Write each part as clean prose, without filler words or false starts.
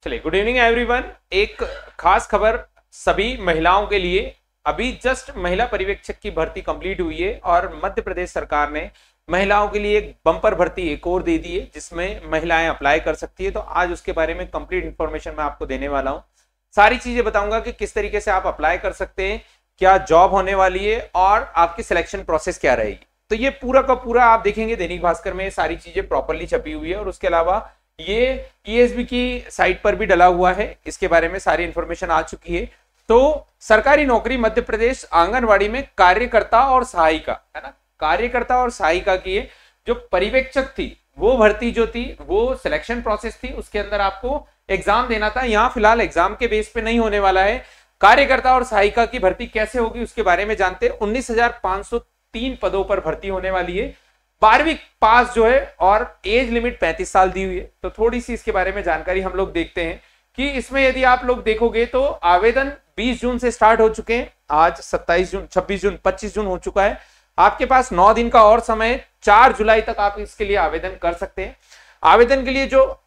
चलिए, good evening everyone. एक खास खबर सभी महिलाओं के लिए। अभी जस्ट महिला पर्यवेक्षक की भर्ती कंप्लीट हुई है और मध्य प्रदेश सरकार ने महिलाओं के लिए एक बम्पर भर्ती एक और दे दी है जिसमें महिलाएं अप्लाई कर सकती है। तो आज उसके बारे में कंप्लीट इंफॉर्मेशन मैं आपको देने वाला हूं। सारी चीजें बताऊंगा कि किस तरीके से आप अप्लाई कर सकते हैं, क्या जॉब होने वाली है और आपकी सिलेक्शन प्रोसेस क्या रहेगी। तो ये पूरा का पूरा आप देखेंगे दैनिक भास्कर में सारी चीजें प्रॉपरली छपी हुई है और उसके अलावा ये ईएसबी की साइट पर भी डला हुआ है। इसके बारे में सारी इंफॉर्मेशन आ चुकी है। तो सरकारी नौकरी मध्य प्रदेश आंगनवाड़ी में कार्यकर्ता और सहायिका, है ना, कार्यकर्ता और सहायिका की जो पर्यवेक्षक थी वो भर्ती जो थी वो सिलेक्शन प्रोसेस थी। उसके अंदर आपको एग्जाम देना था। यहां फिलहाल एग्जाम के बेस पे नहीं होने वाला है। कार्यकर्ता और सहायिका की भर्ती कैसे होगी उसके बारे में जानते हैं। 19,503 पदों पर भर्ती होने वाली है। 12वीं पास जो है और एज लिमिट 35 साल दी हुई है। तो थोड़ी सी इसके बारे में जानकारी हम लोग देखते हैं कि इसमें यदि आप लोग देखोगे तो आवेदन 20 जून से स्टार्ट हो चुके हैं। आज 27 जून, 26 जून, 25 जून हो चुका है। आपके पास 9 दिन का और समय, 4 जुलाई तक आप इसके लिए आवेदन कर सकते हैं। आवेदन के लिए जो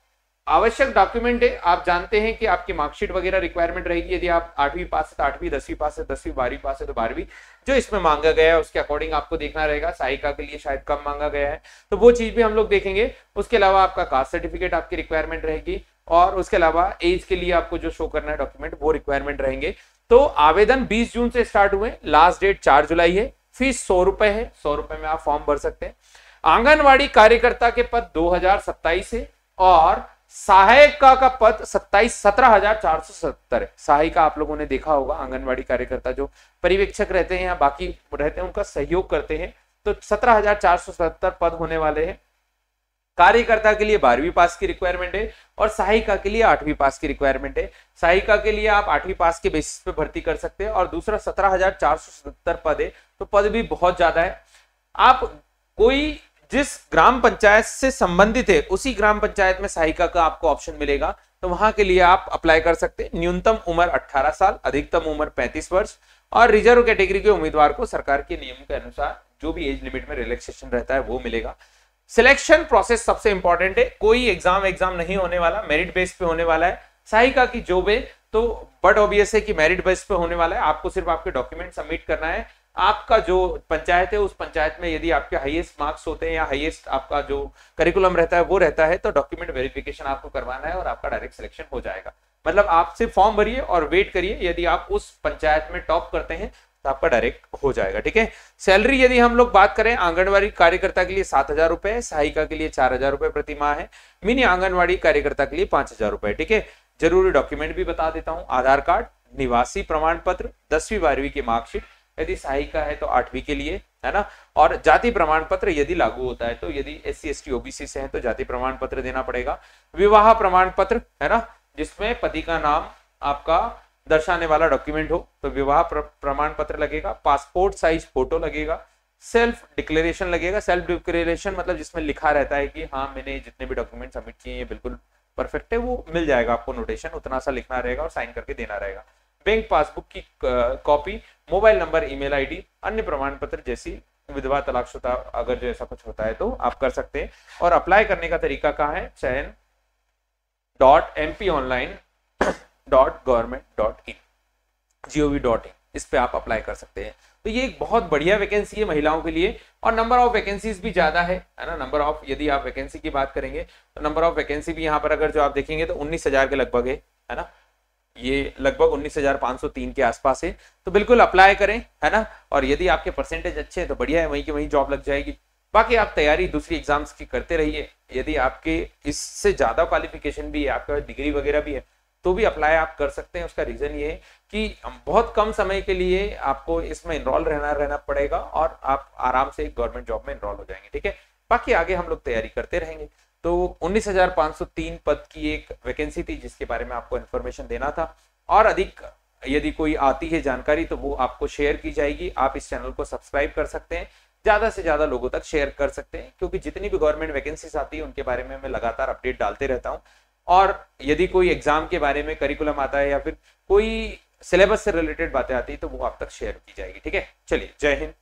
आवश्यक डॉक्यूमेंट है, आप जानते हैं कि आपकी मार्कशीट वगैरह रिक्वायरमेंट रहेगी। यदि आप 8वीं पास है तो 8वीं, 10वीं पास है 10वीं, 12वीं पास है तो 12वीं, जो इसमें मांगा गया है उसके अकॉर्डिंग आपको देखना रहेगा। सहायिका के लिए शायद कम मांगा गया है तो वो चीज भी हम लोग देखेंगे। उसके अलावा आपका कास्ट सर्टिफिकेट आपकी रिक्वायरमेंट रहेगी और उसके अलावा एज के लिए आपको जो शो करना है डॉक्यूमेंट वो रिक्वायरमेंट रहेंगे। तो आवेदन 20 जून से स्टार्ट हुए, लास्ट डेट 4 जुलाई है। फीस 100 रुपए है। 100 रुपए में आप फॉर्म भर सकते हैं। आंगनवाड़ी कार्यकर्ता के पद 2027 है और सहायिका का पद 17,470 है। सहायिका आप लोगों ने देखा होगा, आंगनवाड़ी कार्यकर्ता जो पर्यवेक्षक रहते हैं या बाकी रहते हैं उनका सहयोग करते हैं। तो 17,470 पद होने वाले हैं। कार्यकर्ता के लिए 12वीं पास की रिक्वायरमेंट है और सहायिका के लिए 8वीं पास की रिक्वायरमेंट है। सहायिका के लिए आप 8वीं पास के बेसिस पे भर्ती कर सकते हैं और दूसरा 17,470 पद है। तो पद भी बहुत ज्यादा है। आप कोई जिस ग्राम पंचायत से संबंधित है उसी ग्राम पंचायत में सहायिका का आपको ऑप्शन मिलेगा, तो वहां के लिए आप अप्लाई कर सकते हैं। न्यूनतम उम्र 18 साल, अधिकतम उम्र 35 वर्ष और रिजर्व कैटेगरी के उम्मीदवार को सरकार के नियम के अनुसार जो भी एज लिमिट में रिलैक्सेशन रहता है वो मिलेगा। सिलेक्शन प्रोसेस सबसे इंपॉर्टेंट है। कोई एग्जाम नहीं होने वाला, मेरिट बेस पे होने वाला है। सहायिका की जॉब है तो बट ऑब्वियस है कि मेरिट बेस पे होने वाला है। आपको सिर्फ आपके डॉक्यूमेंट सबमिट करना है। आपका जो पंचायत है उस पंचायत में यदि आपके हाईएस्ट मार्क्स होते हैं या हाईएस्ट आपका जो करिकुलम रहता है वो रहता है तो डॉक्यूमेंट वेरिफिकेशन आपको करवाना है और आपका डायरेक्ट सिलेक्शन हो जाएगा। मतलब आप सिर्फ फॉर्म भरिए और वेट करिए। यदि आप उस पंचायत में टॉप करते हैं तो आपका डायरेक्ट हो जाएगा। ठीक है। सैलरी यदि हम लोग बात करें, आंगनवाड़ी कार्यकर्ता के लिए 7,000 रुपए, सहायिका के लिए 4,000 रुपए प्रति माह है। मिनी आंगनवाड़ी कार्यकर्ता के लिए 5,000 रुपए। ठीक है। जरूरी डॉक्यूमेंट भी बता देता हूँ। आधार कार्ड, निवासी प्रमाण पत्र, 10वीं 12वीं की मार्कशीट, यदि सहायिका है तो 8वीं के लिए, है ना, और जाति प्रमाण पत्र यदि लागू होता है तो यदि SC ST OBC से है तो जाति प्रमाण पत्र देना पड़ेगा। विवाह प्रमाण पत्र, है ना, जिसमें पति का नाम आपका दर्शाने वाला डॉक्यूमेंट हो तो विवाह प्रमाण पत्र लगेगा। पासपोर्ट साइज फोटो लगेगा। सेल्फ डिक्लेरेशन लगेगा। सेल्फ डिक्लेरेशन मतलब जिसमें लिखा रहता है कि हाँ मैंने जितने भी डॉक्यूमेंट सबमिट किए ये बिल्कुल परफेक्ट है, वो मिल जाएगा आपको। नोटेशन उतना सा लिखना रहेगा और साइन करके देना रहेगा। बैंक पासबुक की copy, mobile number, email ID, अन्य प्रमाण पत्र जैसी विधवा, तलाकशुदा अगर जो ऐसा कुछ होता है तो आप कर सकते हैं। और अप्लाई करने का तरीका कहाँ है? चयन.mponline.government.in gov.in, इस पे आप अप्लाई कर सकते हैं। तो ये एक बहुत बढ़िया वैकेंसी है महिलाओं के लिए और नंबर ऑफ वैकेंसीज भी ज्यादा है ना। नंबर ऑफ यदि आप वैकेंसी की बात करेंगे तो नंबर ऑफ वैकेंसी भी यहाँ पर अगर जो आप देखेंगे तो 19,000 के लगभग है ना। ये लगभग 19,503 के आसपास है। तो बिल्कुल अप्लाई करें, है ना। और यदि आपके परसेंटेज अच्छे हैं तो बढ़िया है, वहीं की वहीं जॉब लग जाएगी। बाकी आप तैयारी दूसरी एग्जाम्स की करते रहिए। यदि आपके इससे ज्यादा क्वालिफिकेशन भी है, आपका डिग्री वगैरह भी है, तो भी अप्लाई आप कर सकते हैं। उसका रीजन ये है कि बहुत कम समय के लिए आपको इसमें इनरोल रहना पड़ेगा और आप आराम से गवर्नमेंट जॉब में इनरोल हो जाएंगे। ठीक है। बाकी आगे हम लोग तैयारी करते रहेंगे। तो 19,503 पद की एक वैकेंसी थी जिसके बारे में आपको इन्फॉर्मेशन देना था। और अधिक यदि कोई आती है जानकारी तो वो आपको शेयर की जाएगी। आप इस चैनल को सब्सक्राइब कर सकते हैं, ज्यादा से ज्यादा लोगों तक शेयर कर सकते हैं, क्योंकि जितनी भी गवर्नमेंट वैकेंसीज आती है उनके बारे में मैं लगातार अपडेट डालते रहता हूँ। और यदि कोई एग्जाम के बारे में करिकुलम आता है या फिर कोई सिलेबस से रिलेटेड बातें आती है तो वो आप तक शेयर की जाएगी। ठीक है। चलिए, जय हिंद।